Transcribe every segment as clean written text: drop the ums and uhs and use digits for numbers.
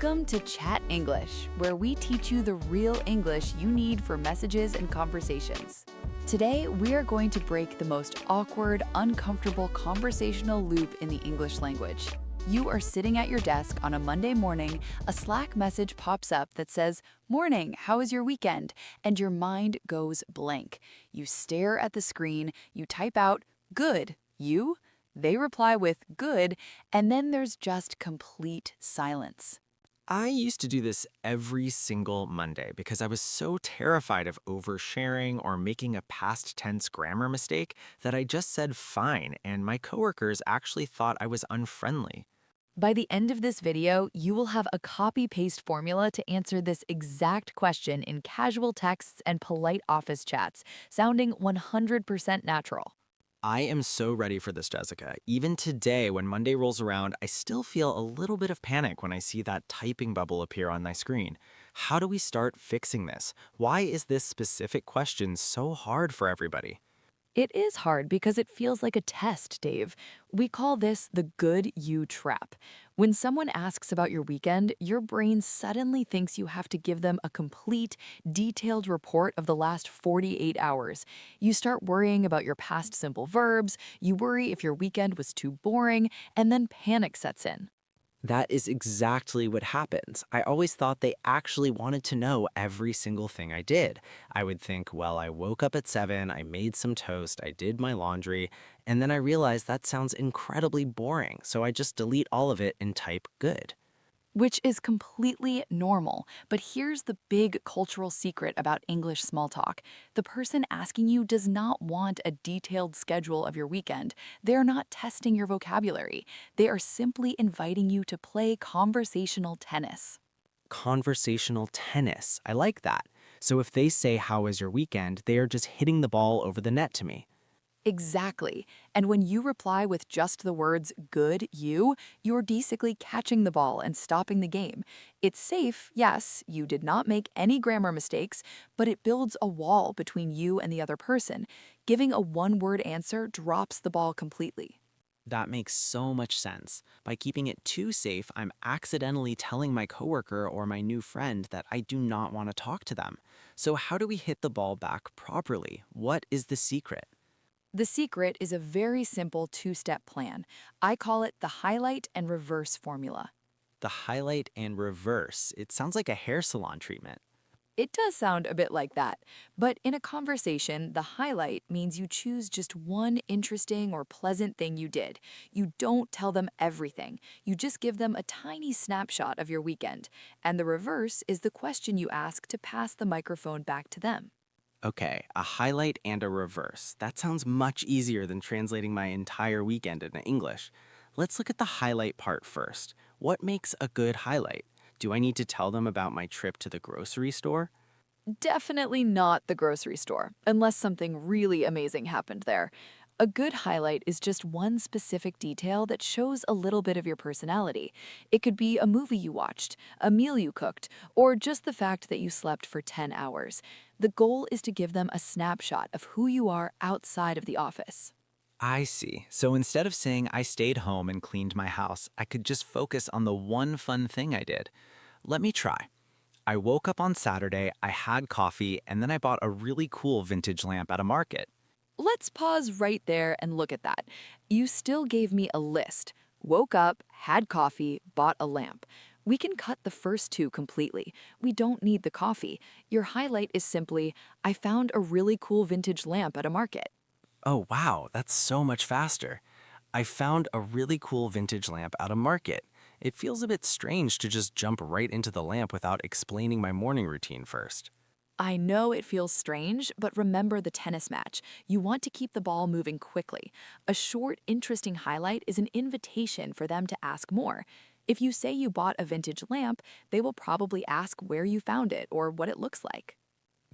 Welcome to Chat English, where we teach you the real English you need for messages and conversations. Today, we are going to break the most awkward, uncomfortable conversational loop in the English language. You are sitting at your desk on a Monday morning, a Slack message pops up that says, "Morning, how was your weekend?" And your mind goes blank. You stare at the screen, you type out, "Good, you?" They reply with "good," and then there's just complete silence. I used to do this every single Monday because I was so terrified of oversharing or making a past tense grammar mistake that I just said fine, and my coworkers actually thought I was unfriendly. By the end of this video, you will have a copy-paste formula to answer this exact question in casual texts and polite office chats, sounding 100% natural. I am so ready for this, Jessica. Even today, when Monday rolls around, I still feel a little bit of panic when I see that typing bubble appear on my screen. How do we start fixing this? Why is this specific question so hard for everybody? It is hard because it feels like a test, Dave. We call this the good you trap. When someone asks about your weekend, your brain suddenly thinks you have to give them a complete, detailed report of the last 48 hours. You start worrying about your past simple verbs, you worry if your weekend was too boring, and then panic sets in. That is exactly what happens. I always thought they actually wanted to know every single thing I did. I would think, well, I woke up at 7, I made some toast, I did my laundry, and then I realized that sounds incredibly boring, so I just delete all of it and type good. Which is completely normal. But here's the big cultural secret about English small talk. The person asking you does not want a detailed schedule of your weekend. They're not testing your vocabulary. They are simply inviting you to play conversational tennis. Conversational tennis. I like that. So if they say, how was your weekend, they are just hitting the ball over the net to me. Exactly. And when you reply with just the words "good, you're basically catching the ball and stopping the game. It's safe, yes, you did not make any grammar mistakes, but it builds a wall between you and the other person. Giving a one-word answer drops the ball completely. That makes so much sense. By keeping it too safe, I'm accidentally telling my coworker or my new friend that I do not want to talk to them. So how do we hit the ball back properly? What is the secret? The secret is a very simple two-step plan. I call it the highlight and reverse formula. The highlight and reverse. It sounds like a hair salon treatment. It does sound a bit like that, but in a conversation, the highlight means you choose just one interesting or pleasant thing you did. You don't tell them everything. You just give them a tiny snapshot of your weekend. And the reverse is the question you ask to pass the microphone back to them. Okay, a highlight and a reverse. That sounds much easier than translating my entire weekend into English. Let's look at the highlight part first. What makes a good highlight? Do I need to tell them about my trip to the grocery store? Definitely not the grocery store, unless something really amazing happened there. A good highlight is just one specific detail that shows a little bit of your personality. It could be a movie you watched, a meal you cooked, or just the fact that you slept for 10 hours. The goal is to give them a snapshot of who you are outside of the office. I see. So instead of saying I stayed home and cleaned my house, I could just focus on the one fun thing I did. Let me try. I woke up on Saturday, I had coffee, and then I bought a really cool vintage lamp at a market. Let's pause right there and look at that. You still gave me a list. Woke up, had coffee, bought a lamp. We can cut the first two completely. We don't need the coffee. Your highlight is simply, I found a really cool vintage lamp at a market. Oh wow, that's so much faster. I found a really cool vintage lamp at a market. It feels a bit strange to just jump right into the lamp without explaining my morning routine first. I know it feels strange, but remember the tennis match. You want to keep the ball moving quickly. A short, interesting highlight is an invitation for them to ask more. If you say you bought a vintage lamp, they will probably ask where you found it or what it looks like.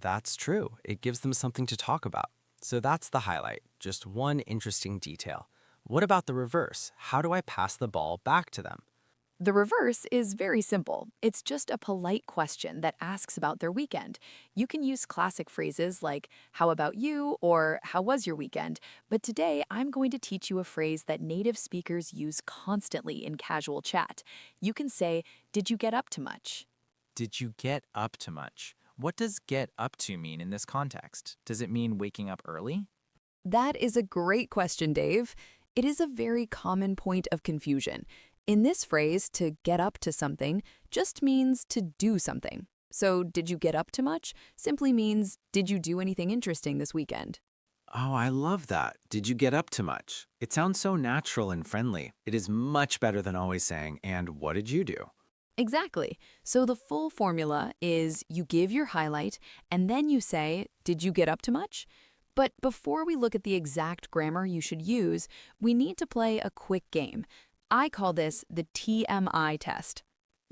That's true. It gives them something to talk about. So that's the highlight, just one interesting detail. What about the reverse? How do I pass the ball back to them? The reverse is very simple. It's just a polite question that asks about their weekend. You can use classic phrases like, how about you? Or how was your weekend? But today I'm going to teach you a phrase that native speakers use constantly in casual chat. You can say, did you get up to much? Did you get up to much? What does get up to mean in this context? Does it mean waking up early? That is a great question, Dave. It is a very common point of confusion. In this phrase, to get up to something just means to do something. So, did you get up to much simply means, did you do anything interesting this weekend? Oh, I love that. Did you get up to much? It sounds so natural and friendly. It is much better than always saying, and what did you do? Exactly. So, the full formula is you give your highlight and then you say, did you get up to much? But before we look at the exact grammar you should use, we need to play a quick game. I call this the TMI test.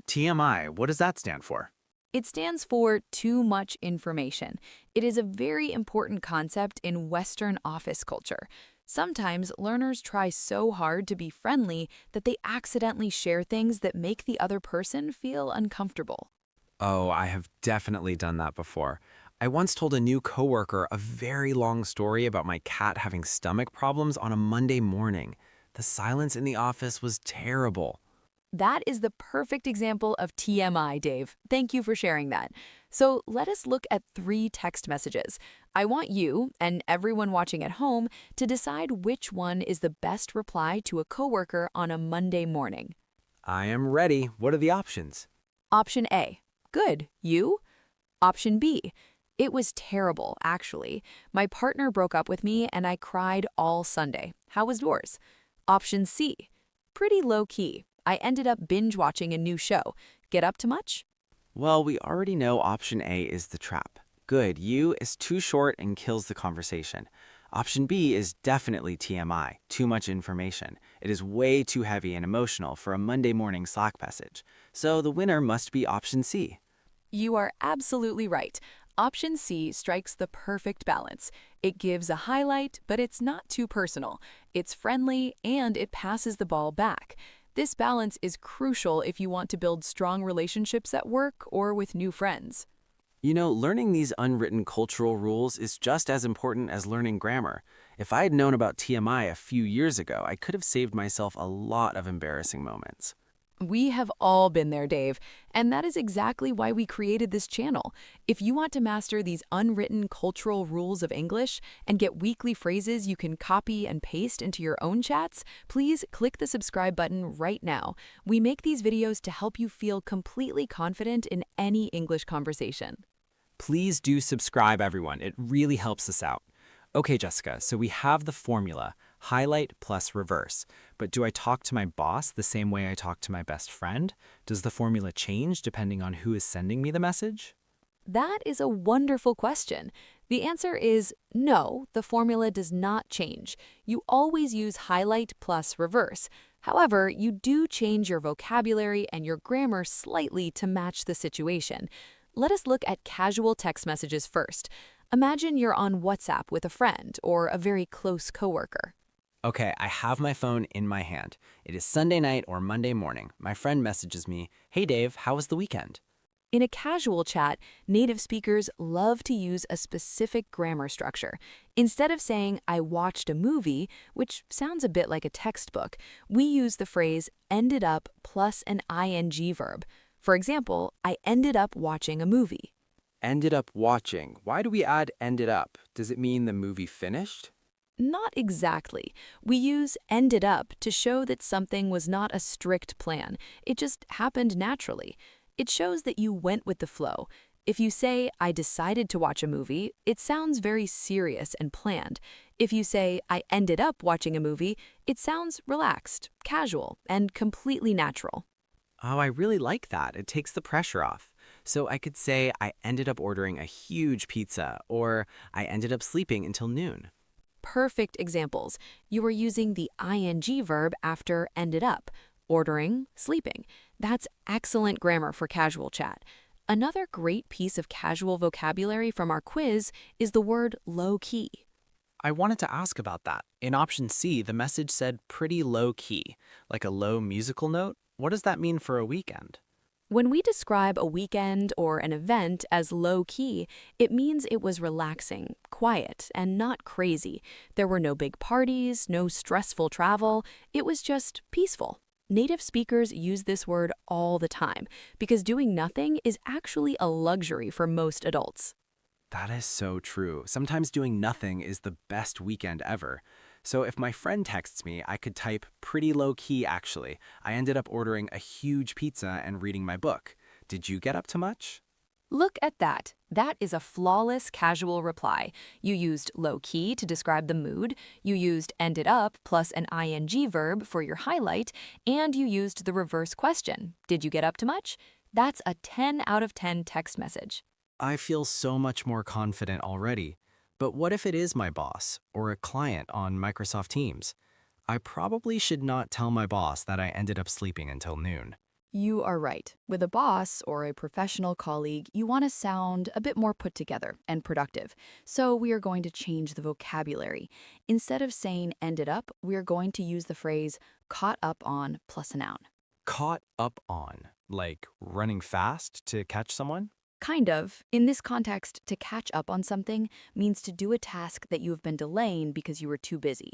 TMI, what does that stand for? It stands for too much information. It is a very important concept in Western office culture. Sometimes learners try so hard to be friendly that they accidentally share things that make the other person feel uncomfortable. Oh, I have definitely done that before. I once told a new coworker a very long story about my cat having stomach problems on a Monday morning. The silence in the office was terrible. That is the perfect example of TMI, Dave. Thank you for sharing that. So let us look at 3 text messages. I want you and everyone watching at home to decide which one is the best reply to a coworker on a Monday morning. I am ready. What are the options? Option A, good, you? Option B, it was terrible, actually. My partner broke up with me and I cried all Sunday. How was yours? Option C, pretty low key. I ended up binge watching a new show. Get up to much? Well, we already know option A is the trap. Good, you is too short and kills the conversation. Option B is definitely TMI, too much information. It is way too heavy and emotional for a Monday morning Slack message. So the winner must be option C. You are absolutely right. Option C strikes the perfect balance. It gives a highlight, but it's not too personal. It's friendly, and it passes the ball back. This balance is crucial if you want to build strong relationships at work or with new friends. You know, learning these unwritten cultural rules is just as important as learning grammar. If I had known about TMI a few years ago, I could have saved myself a lot of embarrassing moments. We have all been there, Dave, and that is exactly why we created this channel. If you want to master these unwritten cultural rules of English and get weekly phrases you can copy and paste into your own chats, please click the subscribe button right now. We make these videos to help you feel completely confident in any English conversation. Please do subscribe, everyone. It really helps us out. Okay, Jessica, so we have the formula, highlight plus reverse. But do I talk to my boss the same way I talk to my best friend? Does the formula change depending on who is sending me the message? That is a wonderful question. The answer is no, the formula does not change. You always use highlight plus reverse. However, you do change your vocabulary and your grammar slightly to match the situation. Let us look at casual text messages first. Imagine you're on WhatsApp with a friend or a very close coworker. Okay, I have my phone in my hand. It is Sunday night or Monday morning. My friend messages me, "Hey Dave, how was the weekend?" In a casual chat, native speakers love to use a specific grammar structure. Instead of saying, I watched a movie, which sounds a bit like a textbook, we use the phrase ended up plus an ing verb. For example, I ended up watching a movie. Ended up watching. Why do we add ended up? Does it mean the movie finished? Not exactly. We use ended up to show that something was not a strict plan. It just happened naturally. It shows that you went with the flow. If you say, I decided to watch a movie, it sounds very serious and planned. If you say, I ended up watching a movie, it sounds relaxed, casual, and completely natural. Oh, I really like that. It takes the pressure off. So I could say I ended up ordering a huge pizza, or I ended up sleeping until noon. Perfect examples. You are using the ing verb after ended up, ordering, sleeping. That's excellent grammar for casual chat. Another great piece of casual vocabulary from our quiz is the word low-key. I wanted to ask about that. In option C, the message said pretty low key, like a low musical note. What does that mean for a weekend? When we describe a weekend or an event as low-key, it means it was relaxing, quiet, and not crazy. There were no big parties, no stressful travel. It was just peaceful. Native speakers use this word all the time because doing nothing is actually a luxury for most adults. That is so true. Sometimes doing nothing is the best weekend ever. So if my friend texts me, I could type pretty low key actually. I ended up ordering a huge pizza and reading my book. Did you get up to much? Look at that. That is a flawless casual reply. You used low-key to describe the mood, you used ended up plus an ing verb for your highlight, and you used the reverse question. Did you get up to much? That's a 10 out of 10 text message. I feel so much more confident already. But what if it is my boss or a client on Microsoft Teams? I probably should not tell my boss that I ended up sleeping until noon. You are right. With a boss or a professional colleague, you want to sound a bit more put together and productive. So we are going to change the vocabulary. Instead of saying ended up, we are going to use the phrase caught up on plus a noun. Caught up on, like running fast to catch someone? Kind of. In this context, to catch up on something means to do a task that you have been delaying because you were too busy.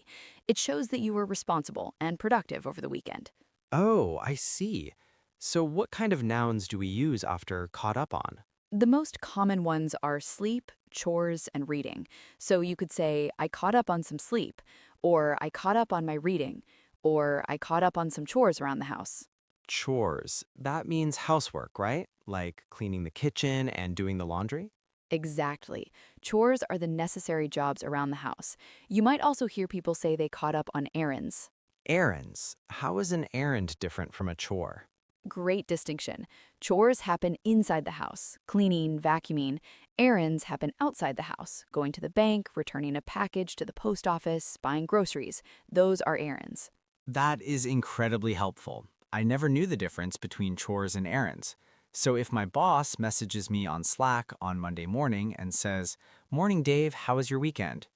It shows that you were responsible and productive over the weekend. Oh, I see. So what kind of nouns do we use after caught up on? The most common ones are sleep, chores, and reading. So you could say, I caught up on some sleep, or I caught up on my reading, or I caught up on some chores around the house. Chores. That means housework, right? Like cleaning the kitchen and doing the laundry? Exactly. Chores are the necessary jobs around the house. You might also hear people say they caught up on errands. Errands. How is an errand different from a chore? Great distinction. Chores happen inside the house, cleaning, vacuuming. Errands happen outside the house, going to the bank, returning a package to the post office, buying groceries. Those are errands. That is incredibly helpful. I never knew the difference between chores and errands. So if my boss messages me on Slack on Monday morning and says, "Morning, Dave, how was your weekend?"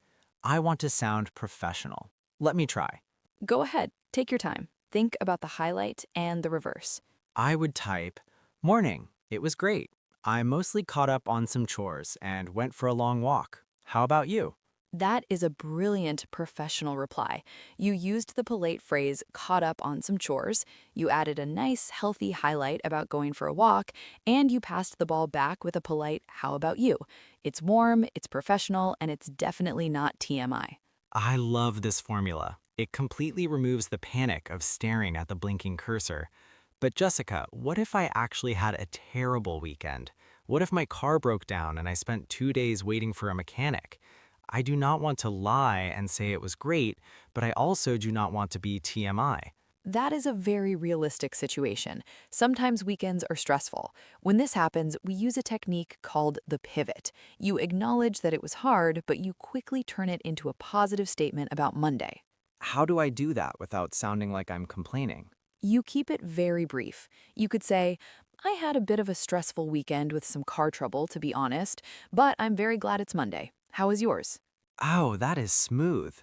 I want to sound professional. Let me try. Go ahead, take your time. Think about the highlight and the reverse. I would type, "Morning, it was great. I mostly caught up on some chores and went for a long walk. How about you?" That is a brilliant professional reply. You used the polite phrase caught up on some chores, you added a nice, healthy highlight about going for a walk, and you passed the ball back with a polite how about you? It's warm, it's professional, and it's definitely not TMI. I love this formula. It completely removes the panic of staring at the blinking cursor. But Jessica, what if I actually had a terrible weekend? What if my car broke down and I spent 2 days waiting for a mechanic? I do not want to lie and say it was great, but I also do not want to be TMI. That is a very realistic situation. Sometimes weekends are stressful. When this happens, we use a technique called the pivot. You acknowledge that it was hard, but you quickly turn it into a positive statement about Monday. How do I do that without sounding like I'm complaining? You keep it very brief. You could say, I had a bit of a stressful weekend with some car trouble, to be honest, but I'm very glad it's Monday. How is yours? Oh, that is smooth.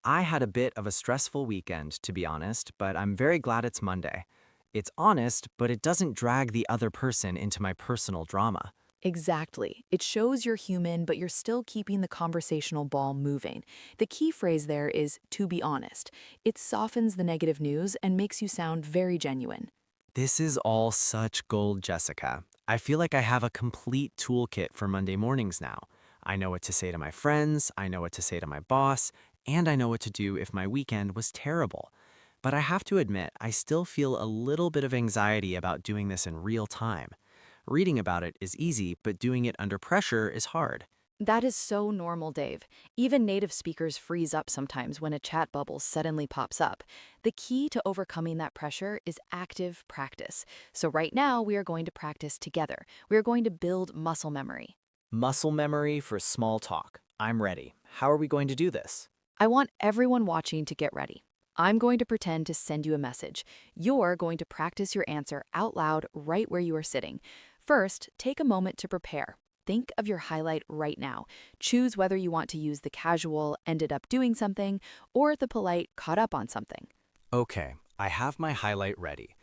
I had a bit of a stressful weekend, to be honest, but I'm very glad it's Monday. It's honest, but it doesn't drag the other person into my personal drama. Exactly. It shows you're human, but you're still keeping the conversational ball moving. The key phrase there is to be honest. It softens the negative news and makes you sound very genuine. This is all such gold, Jessica. I feel like I have a complete toolkit for Monday mornings now. I know what to say to my friends, I know what to say to my boss, and I know what to do if my weekend was terrible. But I have to admit, I still feel a little bit of anxiety about doing this in real time. Reading about it is easy, but doing it under pressure is hard. That is so normal, Dave. Even native speakers freeze up sometimes when a chat bubble suddenly pops up. The key to overcoming that pressure is active practice. So right now, we are going to practice together. We are going to build muscle memory. Muscle memory for small talk. I'm ready. How are we going to do this? I want everyone watching to get ready. I'm going to pretend to send you a message. You're going to practice your answer out loud right where you are sitting. First, take a moment to prepare. Think of your highlight right now. Choose whether you want to use the casual, ended up doing something, or the polite, caught up on something. Okay, I have my highlight ready.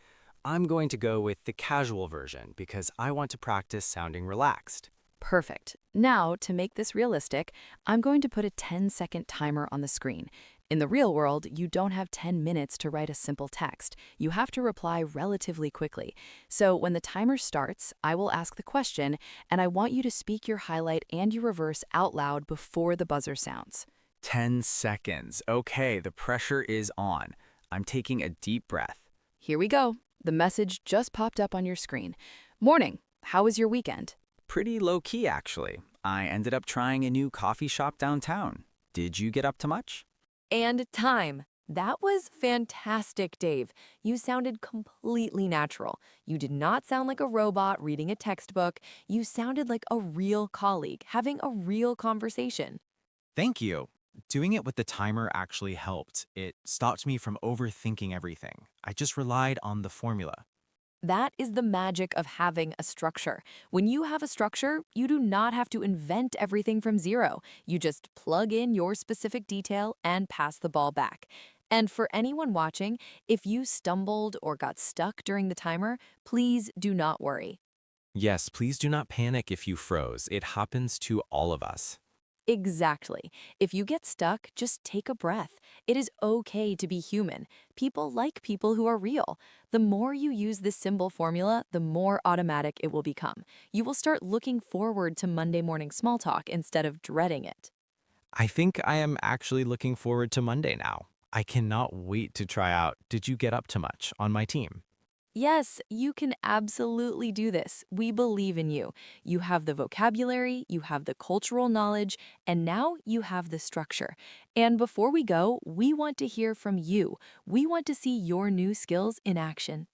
I'm going to go with the casual version because I want to practice sounding relaxed. Perfect. Now, to make this realistic, I'm going to put a 10-second timer on the screen. In the real world, you don't have 10 minutes to write a simple text. You have to reply relatively quickly. So when the timer starts, I will ask the question, and I want you to speak your highlight and your reverse out loud before the buzzer sounds. 10 seconds. Okay, the pressure is on. I'm taking a deep breath. Here we go. The message just popped up on your screen. Morning. How was your weekend? Pretty low-key, actually. I ended up trying a new coffee shop downtown. Did you get up to much? And time. That was fantastic, Dave. You sounded completely natural. You did not sound like a robot reading a textbook. You sounded like a real colleague having a real conversation. Thank you. Doing it with the timer actually helped. It stopped me from overthinking everything. I just relied on the formula. That is the magic of having a structure. When you have a structure, you do not have to invent everything from zero. You just plug in your specific detail and pass the ball back. And for anyone watching, if you stumbled or got stuck during the timer, please do not worry. Yes, please do not panic if you froze. It happens to all of us. Exactly. If you get stuck, just take a breath. It is okay to be human. People like people who are real. The more you use this simple formula, the more automatic it will become. You will start looking forward to Monday morning small talk instead of dreading it. I think I am actually looking forward to Monday now. I cannot wait to try out Did You Get Up to Much on my team. Yes, you can absolutely do this. We believe in you. You have the vocabulary, you have the cultural knowledge, and now you have the structure. And before we go, we want to hear from you. We want to see your new skills in action.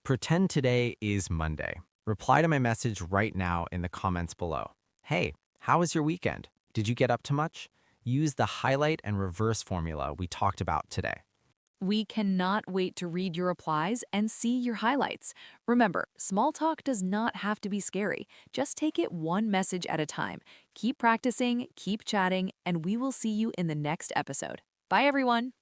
Pretend today is Monday. Reply to my message right now in the comments below. Hey, how was your weekend? Did you get up to much? Use the highlight and reverse formula we talked about today. We cannot wait to read your replies and see your highlights. Remember, small talk does not have to be scary. Just take it one message at a time. Keep practicing, keep chatting, and we will see you in the next episode. Bye, everyone.